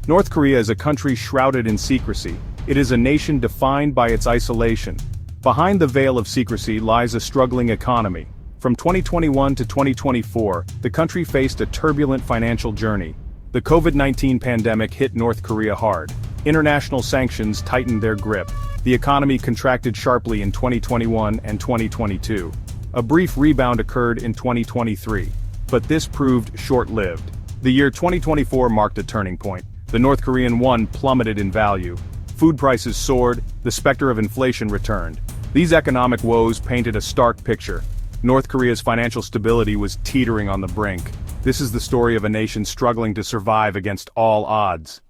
North Korea is a country shrouded in secrecy. It is a nation defined by its isolation. Behind the veil of secrecy lies a struggling economy. From 2021 to 2024, the country faced a turbulent financial journey. The COVID-19 pandemic hit North Korea hard. International sanctions tightened their grip. The economy contracted sharply in 2021 and 2022. A brief rebound occurred in 2023. But this proved short-lived. The year 2024 marked a turning point. The North Korean won plummeted in value. Food prices soared, the specter of inflation returned. These economic woes painted a stark picture. North Korea's financial stability was teetering on the brink. This is the story of a nation struggling to survive against all odds.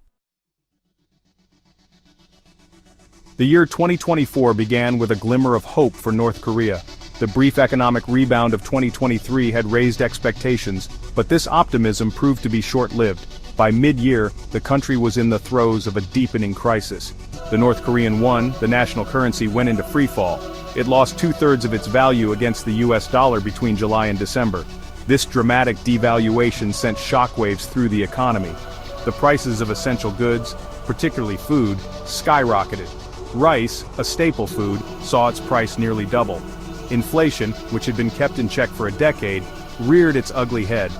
The year 2024 began with a glimmer of hope for North Korea. The brief economic rebound of 2023 had raised expectations, but this optimism proved to be short-lived. By mid-year, the country was in the throes of a deepening crisis. The North Korean won, the national currency, went into freefall. It lost two-thirds of its value against the US dollar between July and December. This dramatic devaluation sent shockwaves through the economy. The prices of essential goods, particularly food, skyrocketed. Rice, a staple food, saw its price nearly double. Inflation, which had been kept in check for a decade, reared its ugly head.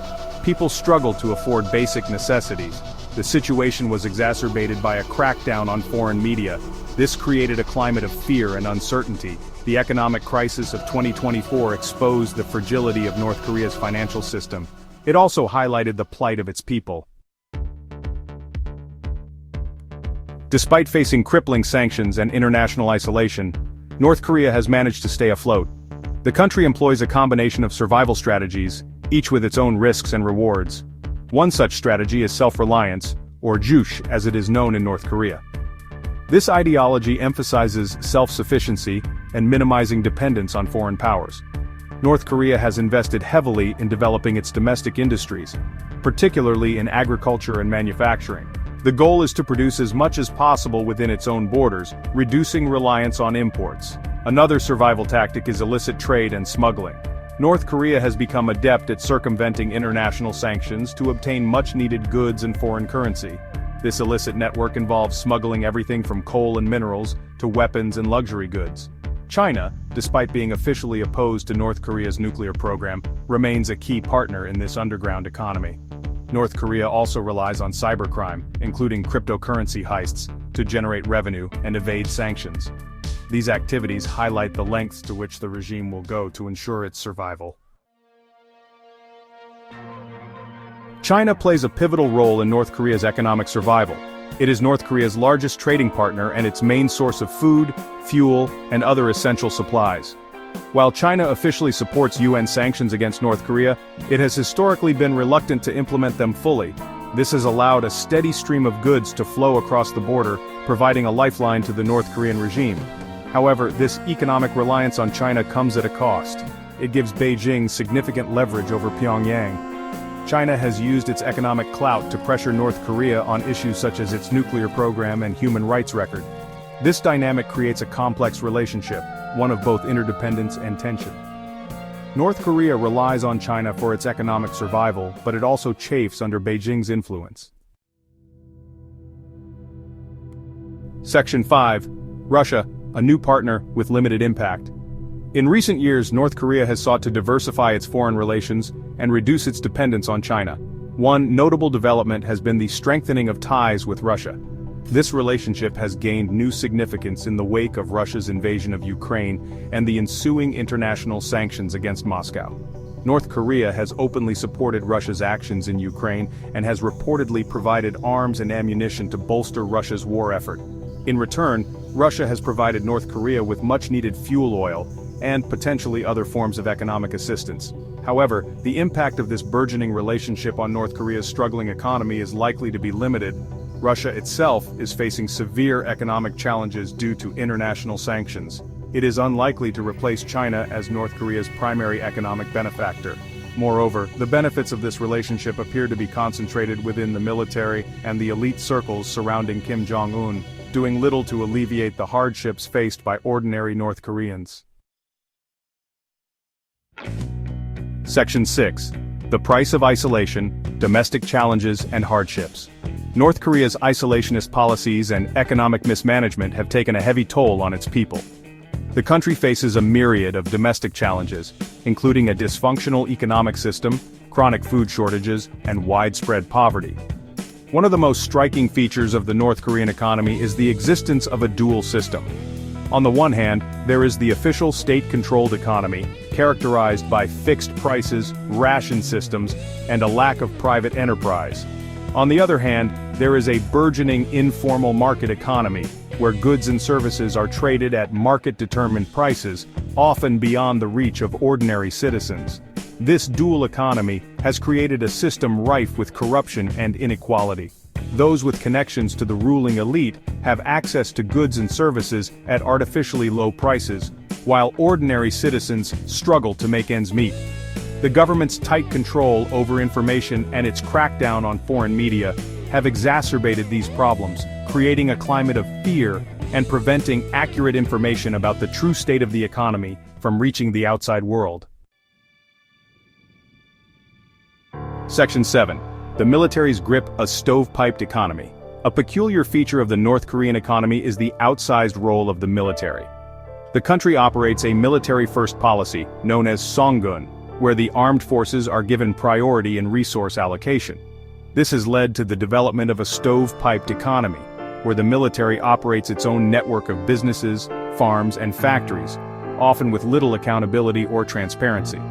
People struggled to afford basic necessities. The situation was exacerbated by a crackdown on foreign media. This created a climate of fear and uncertainty. The economic crisis of 2024 exposed the fragility of North Korea's financial system. It also highlighted the plight of its people. Despite facing crippling sanctions and international isolation, North Korea has managed to stay afloat. The country employs a combination of survival strategies, each with its own risks and rewards. One such strategy is self-reliance, or juche as it is known in North Korea. This ideology emphasizes self-sufficiency and minimizing dependence on foreign powers. North Korea has invested heavily in developing its domestic industries, particularly in agriculture and manufacturing. The goal is to produce as much as possible within its own borders, reducing reliance on imports. Another survival tactic is illicit trade and smuggling. North Korea has become adept at circumventing international sanctions to obtain much-needed goods and foreign currency. This illicit network involves smuggling everything from coal and minerals to weapons and luxury goods. China, despite being officially opposed to North Korea's nuclear program, remains a key partner in this underground economy. North Korea also relies on cybercrime, including cryptocurrency heists, to generate revenue and evade sanctions. These activities highlight the lengths to which the regime will go to ensure its survival. China plays a pivotal role in North Korea's economic survival. It is North Korea's largest trading partner and its main source of food, fuel, and other essential supplies. While China officially supports UN sanctions against North Korea, it has historically been reluctant to implement them fully. This has allowed a steady stream of goods to flow across the border, providing a lifeline to the North Korean regime. However, this economic reliance on China comes at a cost. It gives Beijing significant leverage over Pyongyang. China has used its economic clout to pressure North Korea on issues such as its nuclear program and human rights record. This dynamic creates a complex relationship, one of both interdependence and tension. North Korea relies on China for its economic survival, but it also chafes under Beijing's influence. Section 5. Russia, a new partner with limited impact. In recent years, North Korea has sought to diversify its foreign relations and reduce its dependence on China. One notable development has been the strengthening of ties with Russia. This relationship has gained new significance in the wake of Russia's invasion of Ukraine and the ensuing international sanctions against Moscow. North Korea has openly supported Russia's actions in Ukraine and has reportedly provided arms and ammunition to bolster Russia's war effort. In return, Russia has provided North Korea with much-needed fuel oil and potentially other forms of economic assistance. However, the impact of this burgeoning relationship on North Korea's struggling economy is likely to be limited. Russia itself is facing severe economic challenges due to international sanctions. It is unlikely to replace China as North Korea's primary economic benefactor. Moreover, the benefits of this relationship appear to be concentrated within the military and the elite circles surrounding Kim Jong-un, doing little to alleviate the hardships faced by ordinary North Koreans. Section 6. The price of isolation, domestic challenges, and hardships. North Korea's isolationist policies and economic mismanagement have taken a heavy toll on its people. The country faces a myriad of domestic challenges, including a dysfunctional economic system, chronic food shortages, and widespread poverty. One of the most striking features of the North Korean economy is the existence of a dual system. On the one hand, there is the official state-controlled economy, characterized by fixed prices, ration systems, and a lack of private enterprise. On the other hand, there is a burgeoning informal market economy, where goods and services are traded at market-determined prices, often beyond the reach of ordinary citizens. This dual economy has created a system rife with corruption and inequality. Those with connections to the ruling elite have access to goods and services at artificially low prices, while ordinary citizens struggle to make ends meet. The government's tight control over information and its crackdown on foreign media have exacerbated these problems, creating a climate of fear and preventing accurate information about the true state of the economy from reaching the outside world. Section 7. The military's grip: a stovepiped economy. A peculiar feature of the North Korean economy is the outsized role of the military. The country operates a military-first policy, known as Songun, where the armed forces are given priority in resource allocation. This has led to the development of a stovepiped economy, where the military operates its own network of businesses, farms, and factories, often with little accountability or transparency.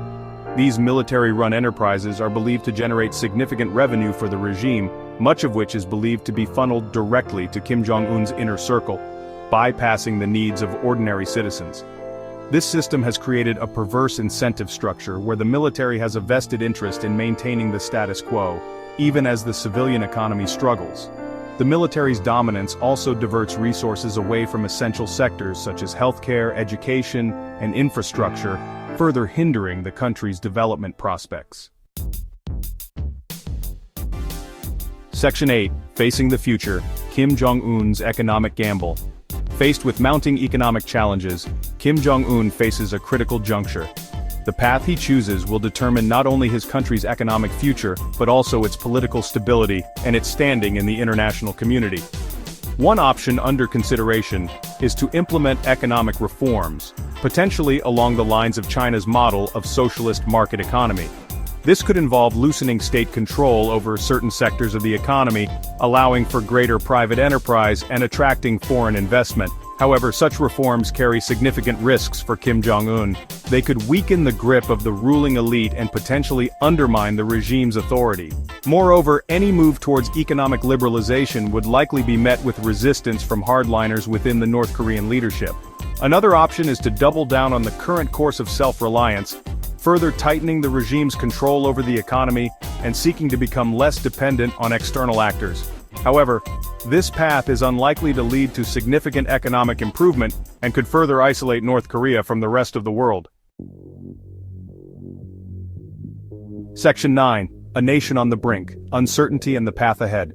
These military-run enterprises are believed to generate significant revenue for the regime, much of which is believed to be funneled directly to Kim Jong-un's inner circle, bypassing the needs of ordinary citizens. This system has created a perverse incentive structure where the military has a vested interest in maintaining the status quo, even as the civilian economy struggles. The military's dominance also diverts resources away from essential sectors such as healthcare, education, and infrastructure, further hindering the country's development prospects. Section 8. Facing the future: Kim Jong-un's economic gamble. Faced with mounting economic challenges, Kim Jong-un faces a critical juncture. The path he chooses will determine not only his country's economic future, but also its political stability and its standing in the international community. One option under consideration is to implement economic reforms, potentially along the lines of China's model of socialist market economy. This could involve loosening state control over certain sectors of the economy, allowing for greater private enterprise and attracting foreign investment. However, such reforms carry significant risks for Kim Jong-un. They could weaken the grip of the ruling elite and potentially undermine the regime's authority. Moreover, any move towards economic liberalization would likely be met with resistance from hardliners within the North Korean leadership. Another option is to double down on the current course of self-reliance, further tightening the regime's control over the economy and seeking to become less dependent on external actors. However, this path is unlikely to lead to significant economic improvement and could further isolate North Korea from the rest of the world. Section 9. A nation on the brink: uncertainty and the path ahead.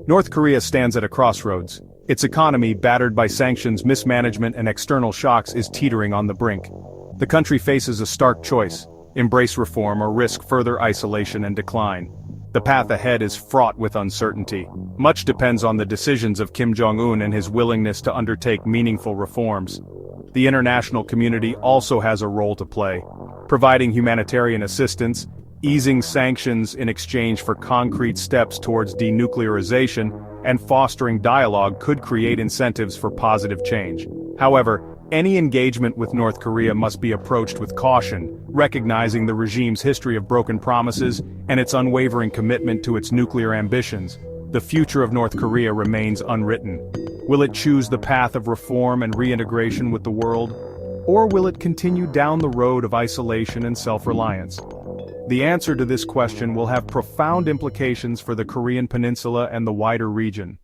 North Korea stands at a crossroads. Its economy, battered by sanctions, mismanagement, and external shocks, is teetering on the brink. The country faces a stark choice: embrace reform or risk further isolation and decline. The path ahead is fraught with uncertainty. Much depends on the decisions of Kim Jong-un and his willingness to undertake meaningful reforms. The international community also has a role to play. Providing humanitarian assistance, easing sanctions in exchange for concrete steps towards denuclearization, and fostering dialogue could create incentives for positive change. However, any engagement with North Korea must be approached with caution, recognizing the regime's history of broken promises and its unwavering commitment to its nuclear ambitions. The future of North Korea remains unwritten. Will it choose the path of reform and reintegration with the world? Or will it continue down the road of isolation and self-reliance? The answer to this question will have profound implications for the Korean Peninsula and the wider region.